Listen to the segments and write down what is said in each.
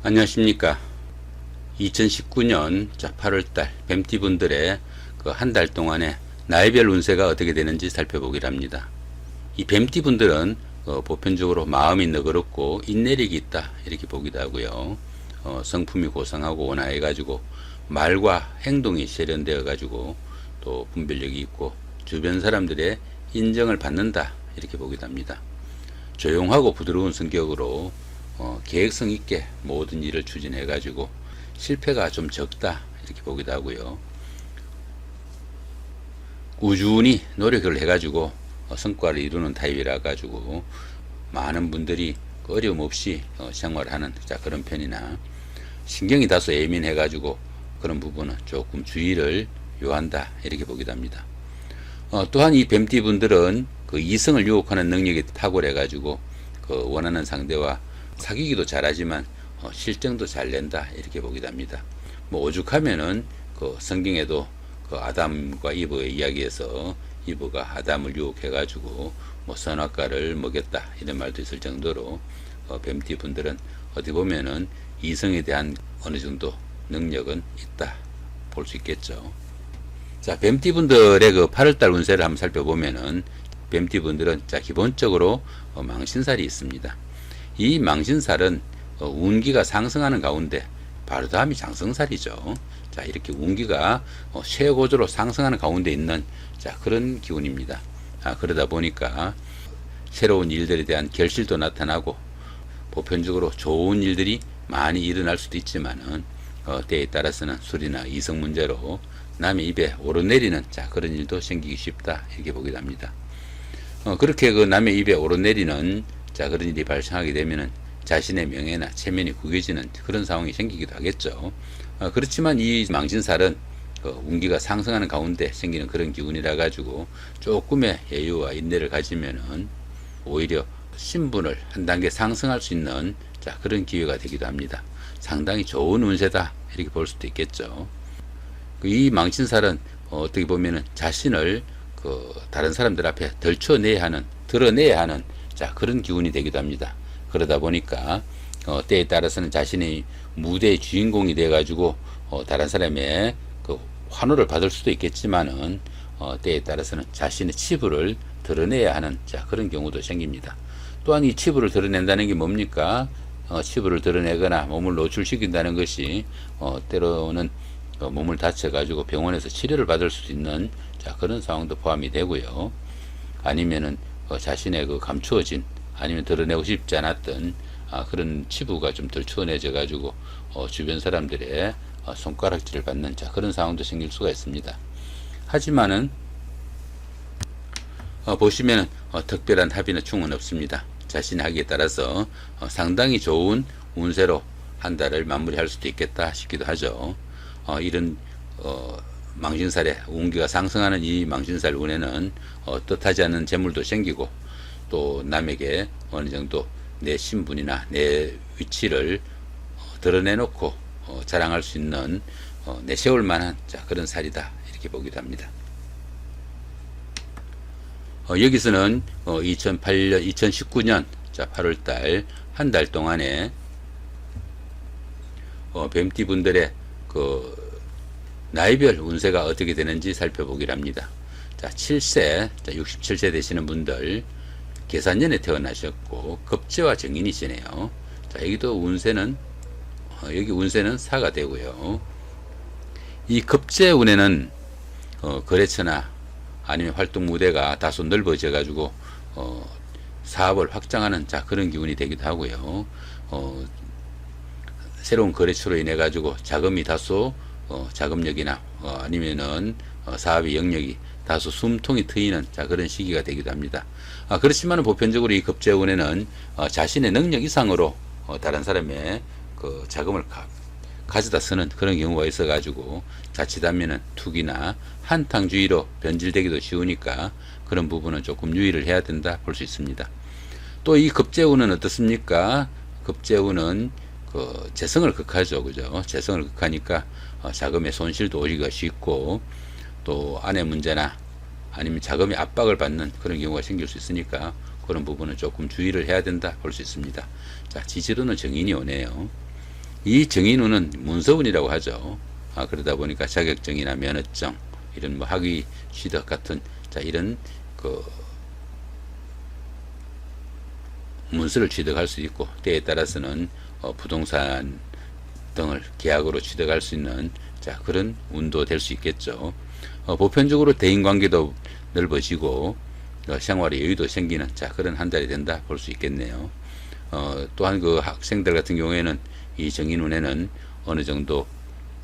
안녕하십니까. 2019년 8월달 뱀띠분들의 그 한 달 동안의 나이별 운세가 어떻게 되는지 살펴보기로 합니다. 이 뱀띠분들은 보편적으로 마음이 너그럽고 인내력이 있다 이렇게 보기도 하고요. 성품이 고상하고 온화해 가지고 말과 행동이 세련되어 가지고 또 분별력이 있고 주변 사람들의 인정을 받는다 이렇게 보기도 합니다. 조용하고 부드러운 성격으로 계획성 있게 모든 일을 추진해 가지고 실패가 좀 적다 이렇게 보기도 하고요. 꾸준히 노력을 해 가지고 성과를 이루는 타입이라 가지고 많은 분들이 어려움 없이 생활하는 그런 편이나, 신경이 다소 예민해 가지고 그런 부분은 조금 주의를 요한다 이렇게 보기도 합니다. 또한 이 뱀띠 분들은 그 이성을 유혹하는 능력이 탁월해 가지고 그 원하는 상대와 사귀기도 잘하지만 실정도 잘 낸다 이렇게 보기도 합니다. 오죽하면은 그 성경에도 그 아담과 이브의 이야기에서 이브가 아담을 유혹해 가지고 선악과를 먹였다 이런 말도 있을 정도로 뱀띠 분들은 어디 보면은 이성에 대한 어느 정도 능력은 있다 볼 수 있겠죠. 자, 뱀띠 분들의 그 8월달 운세를 한번 살펴보면은 뱀띠 분들은 기본적으로 망신살이 있습니다. 이 망신살은 운기가 상승하는 가운데 바로 다음이 장성살이죠. 자, 이렇게 운기가 최고조로 상승하는 가운데 있는 그런 기운입니다. 그러다 보니까 새로운 일들에 대한 결실도 나타나고 보편적으로 좋은 일들이 많이 일어날 수도 있지만은 때에 따라서는 술이나 이성 문제로 남의 입에 오르내리는 그런 일도 생기기 쉽다 이렇게 보기도 합니다. 그렇게 그 남의 입에 오르내리는 그런 일이 발생하게 되면은 자신의 명예나 체면이 구겨지는 그런 상황이 생기기도 하겠죠. 그렇지만 이 망신살은 운기가 상승하는 가운데 생기는 그런 기운이라 가지고 조금의 여유와 인내를 가지면은 오히려 신분을 한 단계 상승할 수 있는 그런 기회가 되기도 합니다. 상당히 좋은 운세다 이렇게 볼 수도 있겠죠. 이 망신살은 어떻게 보면은 자신을 다른 사람들 앞에 드러내야 하는 그런 기운이 되기도 합니다. 그러다 보니까 때에 따라서는 자신이 무대의 주인공이 돼 가지고 다른 사람의 그 환호를 받을 수도 있겠지만은 때에 따라서는 자신의 치부를 드러내야 하는 그런 경우도 생깁니다. 또한 이 치부를 드러낸다는 게 뭡니까? 치부를 드러내거나 몸을 노출시킨다는 것이 때로는 몸을 다쳐 가지고 병원에서 치료를 받을 수 있는 그런 상황도 포함이 되고요. 아니면은 자신의 그 감추어진 아니면 드러내고 싶지 않았던 그런 치부가 좀 덜추어내져 가지고 주변 사람들의 손가락질을 받는 그런 상황도 생길 수가 있습니다. 하지만은 보시면은 특별한 합의나 충은 없습니다. 자신의 하기에 따라서 상당히 좋은 운세로 한 달을 마무리할 수도 있겠다 싶기도 하죠. 이런 망신살에 운기가 상승하는 이 망신살 운에는 뜻하지 않은 재물도 생기고 또 남에게 어느 정도 내 신분이나 내 위치를 드러내놓고 자랑할 수 있는 내세울 만한 그런 살이다 이렇게 보기도 합니다. 여기서는 2019년 8월달 한 달 동안에 뱀띠 분들의 그 나이별 운세가 어떻게 되는지 살펴보기로 합니다. 7세, 67세 되시는 분들 계산년에 태어나셨고 겁재와 정인이시네요. 여기도 운세는 여기 운세는 사가 되고요. 이 겁재 운에는 거래처나 아니면 활동 무대가 다소 넓어져 가지고 사업을 확장하는 그런 기운이 되기도 하고요. 새로운 거래처로 인해 가지고 자금이 다소 자금력이나 아니면은 사업의 영역이 다소 숨통이 트이는 그런 시기가 되기도 합니다. 그렇지만 보편적으로 이 겁재운에는 자신의 능력 이상으로 다른 사람의 그 자금을 가져다 쓰는 그런 경우가 있어 가지고 자칫하면은 투기나 한탕주의로 변질되기도 쉬우니까 그런 부분은 조금 유의를 해야 된다 볼 수 있습니다. 또 이 겁재운은 어떻습니까? 겁재운은 그 재성을 극하죠, 그죠? 재성을 극하니까 자금의 손실도 오기가 쉽고 또 아내 문제나 아니면 자금의 압박을 받는 그런 경우가 생길 수 있으니까 그런 부분은 조금 주의를 해야 된다 볼 수 있습니다. 자, 지지로는 정인이 오네요. 이 정인운은 문서운이라고 하죠. 그러다 보니까 자격증이나 면허증, 이런 뭐 학위 취득 같은 이런 그 문서를 취득할 수 있고, 때에 따라서는 부동산 등을 계약으로 취득할 수 있는 그런 운도 될 수 있겠죠. 보편적으로 대인관계도 넓어지고 생활의 여유도 생기는 그런 한 달이 된다 볼 수 있겠네요. 또한 그 학생들 같은 경우에는 이 정인운에는 어느 정도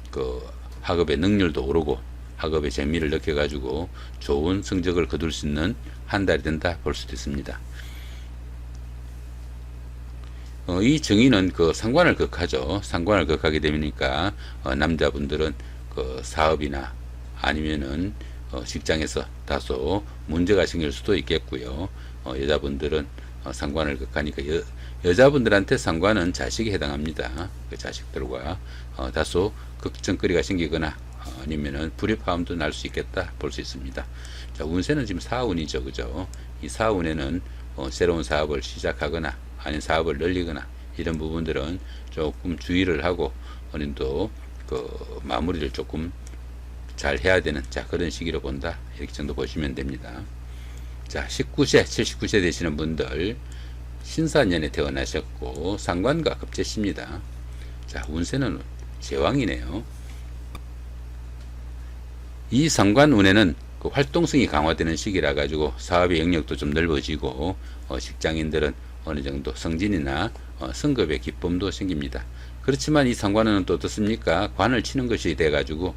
그 학업의 능률도 오르고 학업의 재미를 느껴가지고 좋은 성적을 거둘 수 있는 한 달이 된다 볼 수도 있습니다. 이 정인은 그 상관을 극하죠. 상관을 극하게 되니까 남자분들은 그 사업이나 아니면은 직장에서 다소 문제가 생길 수도 있겠고요. 여자분들은 상관을 극하니까 여자분들한테 상관은 자식이 해당합니다. 그 자식들과 다소 걱정거리가 생기거나 아니면은 불협화음도 날 수 있겠다 볼 수 있습니다. 운세는 지금 사운이죠, 그죠? 이 사운에는 새로운 사업을 시작하거나 아니면 사업을 늘리거나 이런 부분들은 조금 주의를 하고 어린도 그 마무리를 조금 잘 해야 되는 그런 시기로 본다, 이렇게 정도 보시면 됩니다. 19세 79세 되시는 분들 신사년에 태어나셨고 상관과 급제십니다. 운세는 제왕이네요. 이 상관운에는 그 활동성이 강화되는 시기라 가지고 사업의 영역도 좀 넓어지고 직장인들은 어느 정도 승진이나 승급의 기쁨도 생깁니다. 그렇지만 이 상관은 또 어떻습니까? 관을 치는 것이 돼 가지고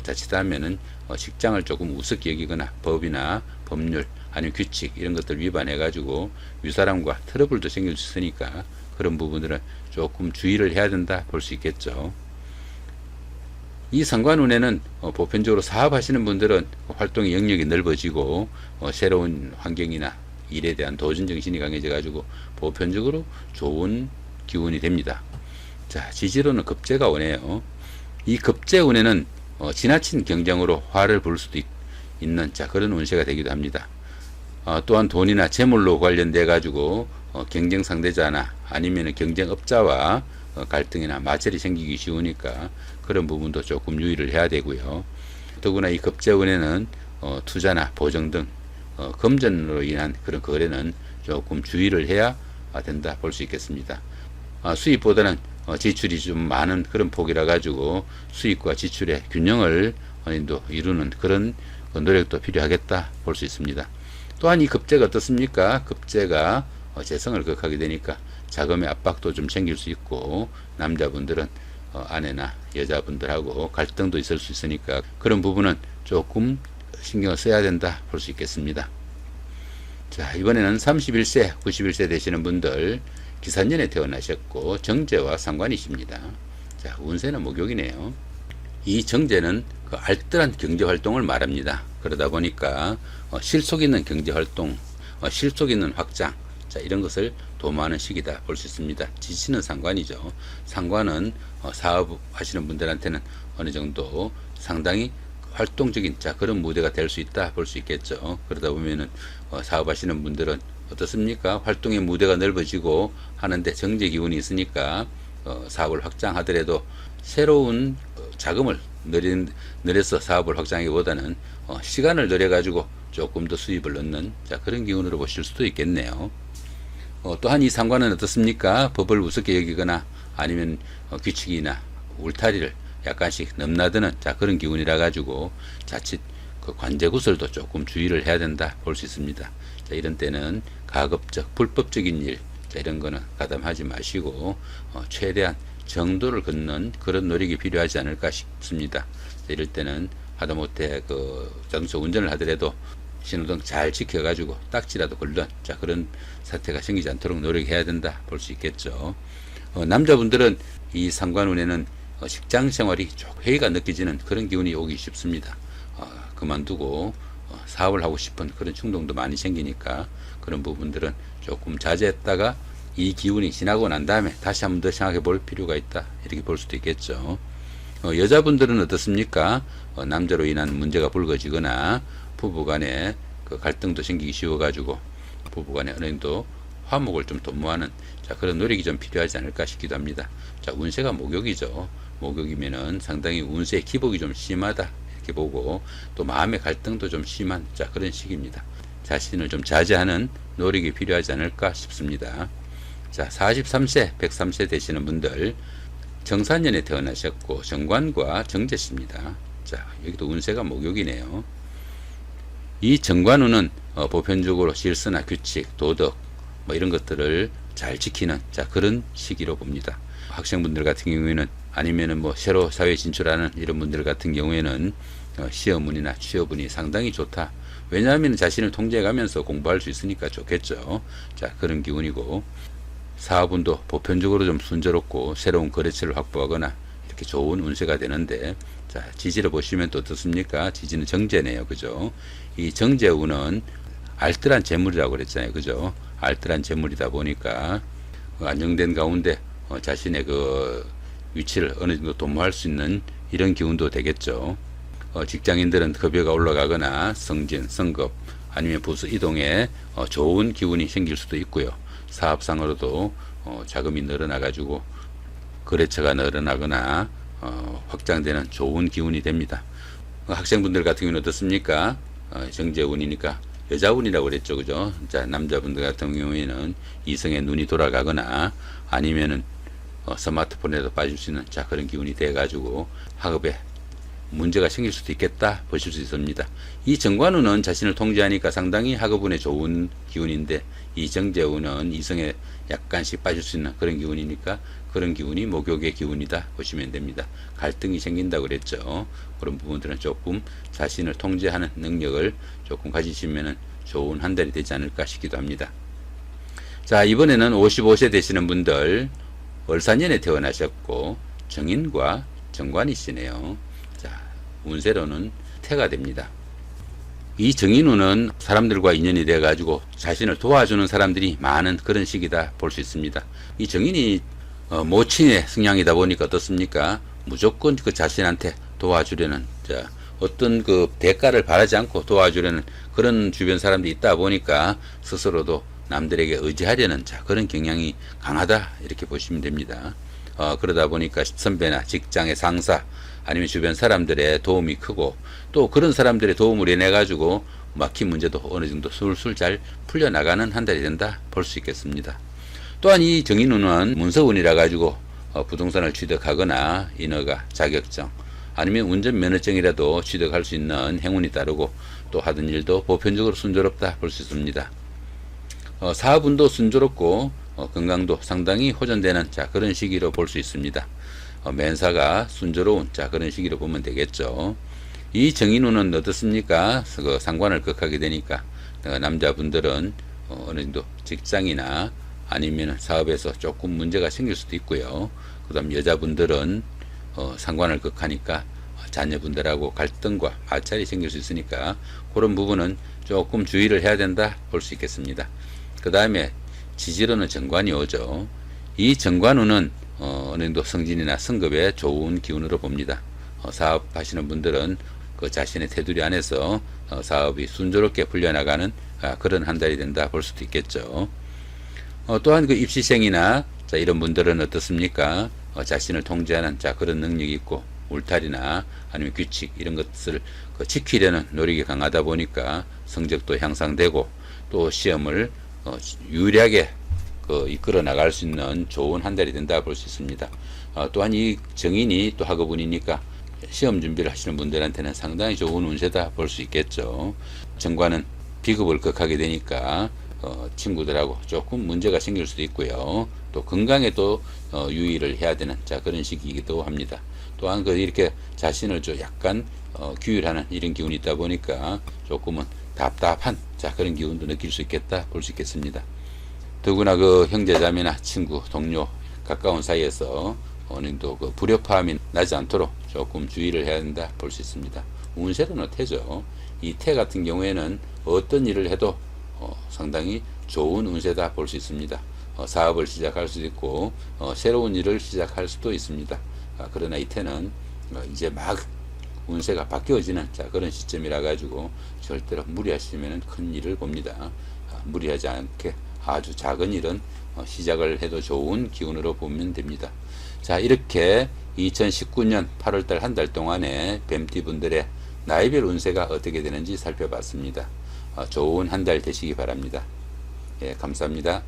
자칫하면은 직장을 조금 우습게 여기거나 법이나 법률 아니면 규칙 이런 것들 위반해 가지고 윗사람과 트러블도 생길 수 있으니까 그런 부분들은 조금 주의를 해야 된다 볼 수 있겠죠. 이 상관운에는 보편적으로 사업하시는 분들은 활동의 영역이 넓어지고 새로운 환경이나 일에 대한 도전정신이 강해져 가지고 보편적으로 좋은 기운이 됩니다. 지지로는 급제가 오네요. 이 급제운에는 지나친 경쟁으로 화를 부를 수도 있는 그런 운세가 되기도 합니다. 또한 돈이나 재물로 관련돼 가지고 경쟁 상대자나 아니면 경쟁업자와 갈등이나 마찰이 생기기 쉬우니까 그런 부분도 조금 유의를 해야 되고요. 더구나 이 급제운에는 투자나 보증 등 금전으로 인한 그런 거래는 조금 주의를 해야 된다 볼 수 있겠습니다. 수입보다는 지출이 좀 많은 그런 폭이라 가지고 수입과 지출의 균형을 이루는 그런 노력도 필요하겠다 볼 수 있습니다. 또한 이 급제가 어떻습니까? 급제가 재성을 극하게 되니까 자금의 압박도 좀 생길 수 있고 남자분들은 아내나 여자분들하고 갈등도 있을 수 있으니까 그런 부분은 조금 신경을 써야 된다 볼 수 있겠습니다. 이번에는 31세 91세 되시는 분들 기산년에 태어나셨고 정제와 상관이십니다. 운세는 목욕이네요. 이 정제는 그 알뜰한 경제활동을 말합니다. 그러다 보니까 실속 있는 경제활동, 실속 있는 확장, 이런 것을 도모하는 시기다 볼 수 있습니다. 지지는 상관이죠. 상관은 사업하시는 분들한테는 어느 정도 상당히 활동적인 그런 무대가 될 수 있다 볼 수 있겠죠. 그러다 보면은 사업하시는 분들은 어떻습니까? 활동의 무대가 넓어지고 하는데 정제 기운이 있으니까 사업을 확장하더라도 새로운 자금을 늘려서 사업을 확장하기보다는 시간을 늘려 가지고 조금 더 수입을 넣는 그런 기운으로 보실 수도 있겠네요. 또한 이 상관은 어떻습니까? 법을 우습게 여기거나 아니면 규칙이나 울타리를 약간씩 넘나드는 그런 기운이라 가지고 자칫 그 관제구설도 조금 주의를 해야 된다 볼 수 있습니다. 이런 때는 가급적 불법적인 일 이런 거는 가담하지 마시고 최대한 정도를 걷는 그런 노력이 필요하지 않을까 싶습니다. 이럴 때는 하다못해 그 자동차 운전을 하더라도 신호등 잘 지켜가지고 딱지라도 걸는 그런 사태가 생기지 않도록 노력해야 된다 볼 수 있겠죠. 남자분들은 이 상관운에는 직장 생활이 회의가 느껴지는 그런 기운이 오기 쉽습니다. 그만두고 사업을 하고 싶은 그런 충동도 많이 생기니까 그런 부분들은 조금 자제했다가 이 기운이 지나고 난 다음에 다시 한번 더 생각해 볼 필요가 있다, 이렇게 볼 수도 있겠죠. 여자분들은 어떻습니까? 남자로 인한 문제가 불거지거나 부부간에 그 갈등도 생기기 쉬워가지고 부부간에 어느 정도 화목을 좀 도모하는 자 그런 노력이 좀 필요하지 않을까 싶기도 합니다. 자 운세가 목욕이죠. 목욕이면은 상당히 운세의 기복이 좀 심하다 이렇게 보고 또 마음의 갈등도 좀 심한 자 그런 시기입니다. 자신을 좀 자제하는 노력이 필요하지 않을까 싶습니다. 자 43세 103세 되시는 분들 정산년에 태어나셨고 정관과 정제시입니다. 자 여기도 운세가 목욕이네요. 이 정관운은 보편적으로 질서나 규칙, 도덕 뭐 이런 것들을 잘 지키는 자 그런 시기로 봅니다. 학생분들 같은 경우에는 아니면은 뭐 새로 사회에 진출하는 이런 분들 같은 경우에는 시험운이나 취업운이 상당히 좋다. 왜냐하면 자신을 통제해가면서 공부할 수 있으니까 좋겠죠. 자 그런 기운이고 사업운도 보편적으로 좀 순조롭고 새로운 거래처를 확보하거나 이렇게 좋은 운세가 되는데 자 지지를 보시면 또 어떻습니까? 지지는 정제네요. 그죠? 이 정제운은 알뜰한 재물이라고 그랬잖아요. 그죠? 알뜰한 재물이다 보니까 안정된 가운데 자신의 그 위치를 어느 정도 도모할 수 있는 이런 기운도 되겠죠. 직장인들은 급여가 올라가거나 승진, 승급 아니면 부서 이동에 좋은 기운이 생길 수도 있고요. 사업상으로도 자금이 늘어나 가지고 거래처가 늘어나거나 확장되는 좋은 기운이 됩니다. 학생분들 같은 경우는 어떻습니까? 정제운이니까 여자운이라고 그랬죠. 그죠? 자, 남자분들 같은 경우에는 이성의 눈이 돌아가거나 아니면은 스마트폰에도 빠질 수 있는 자 그런 기운이 돼 가지고 학업에 문제가 생길 수도 있겠다 보실 수 있습니다. 이 정관운은 자신을 통제하니까 상당히 학업운에 좋은 기운인데 이 정제운은 이성에 약간씩 빠질 수 있는 그런 기운이니까 그런 기운이 목욕의 기운이다 보시면 됩니다. 갈등이 생긴다고 그랬죠. 그런 부분들은 조금 자신을 통제하는 능력을 조금 가지시면 좋은 한 달이 되지 않을까 싶기도 합니다. 자 이번에는 55세 되시는 분들 을사년에 태어나셨고 정인과 정관이시네요. 자 운세로는 태가 됩니다. 이 정인운은 사람들과 인연이 되어 가지고 자신을 도와주는 사람들이 많은 그런 시기다 볼 수 있습니다. 이 정인이 모친의 성향이다 보니까 어떻습니까? 무조건 그 자신한테 도와주려는 자 어떤 그 대가를 바라지 않고 도와주려는 그런 주변 사람들이 있다 보니까 스스로도 남들에게 의지하려는 자 그런 경향이 강하다 이렇게 보시면 됩니다. 그러다 보니까 선배나 직장의 상사 아니면 주변 사람들의 도움이 크고 또 그런 사람들의 도움을 인해 가지고 막힌 문제도 어느 정도 술술 잘 풀려나가는 한 달이 된다 볼 수 있겠습니다. 또한 이 정인운은 문서운이라 가지고 부동산을 취득하거나 인허가, 자격증 아니면 운전면허증이라도 취득할 수 있는 행운이 따르고 또 하던 일도 보편적으로 순조롭다 볼 수 있습니다. 사업운도 순조롭고 건강도 상당히 호전되는 자 그런 시기로 볼 수 있습니다. 맨사가 순조로운 자 그런 시기로 보면 되겠죠. 이 정인운은 어떻습니까? 그 상관을 극하게 되니까 남자분들은 어느 정도 직장이나 아니면 사업에서 조금 문제가 생길 수도 있고요. 그 다음 여자분들은 상관을 극하니까 자녀분들하고 갈등과 마찰이 생길 수 있으니까 그런 부분은 조금 주의를 해야 된다 볼 수 있겠습니다. 그 다음에 지지로는 정관이 오죠. 이 정관운은 어느 정도 승진이나 승급에 좋은 기운으로 봅니다. 사업하시는 분들은 그 자신의 테두리 안에서 사업이 순조롭게 풀려나가는 그런 한 달이 된다 볼 수도 있겠죠. 또한 그 입시생이나 자 이런 분들은 어떻습니까? 자신을 통제하는 자 그런 능력이 있고 울타리나 아니면 규칙 이런 것을 지키려는 노력이 강하다 보니까 성적도 향상되고 또 시험을 유리하게 이끌어 나갈 수 있는 좋은 한 달이 된다 볼 수 있습니다. 또한 이 정인이 또 학업운이니까 시험 준비를 하시는 분들한테는 상당히 좋은 운세다 볼 수 있겠죠. 정관은 비급을 극하게 되니까 친구들하고 조금 문제가 생길 수도 있고요. 또 건강에도 유의를 해야 되는 자 그런 시기이기도 합니다. 또한 이렇게 자신을 좀 약간 규율하는 이런 기운이 있다 보니까 조금은 답답한 자 그런 기운도 느낄 수 있겠다 볼 수 있겠습니다. 더구나 그 형제자매나 친구, 동료, 가까운 사이에서 어느 정도 그 불협화음이 나지 않도록 조금 주의를 해야 된다 볼 수 있습니다. 운세로는 태죠. 이 태 같은 경우에는 어떤 일을 해도 상당히 좋은 운세다 볼 수 있습니다. 사업을 시작할 수도 있고 새로운 일을 시작할 수도 있습니다. 그러나 이 태는 이제 막 운세가 바뀌어지는 자 그런 시점이라 가지고 절대로 무리하시면 큰 일을 봅니다. 무리하지 않게 아주 작은 일은 시작을 해도 좋은 기운으로 보면 됩니다. 자, 이렇게 2019년 8월달 한 달 동안에 뱀띠분들의 나이별 운세가 어떻게 되는지 살펴봤습니다. 좋은 한 달 되시기 바랍니다. 예, 감사합니다.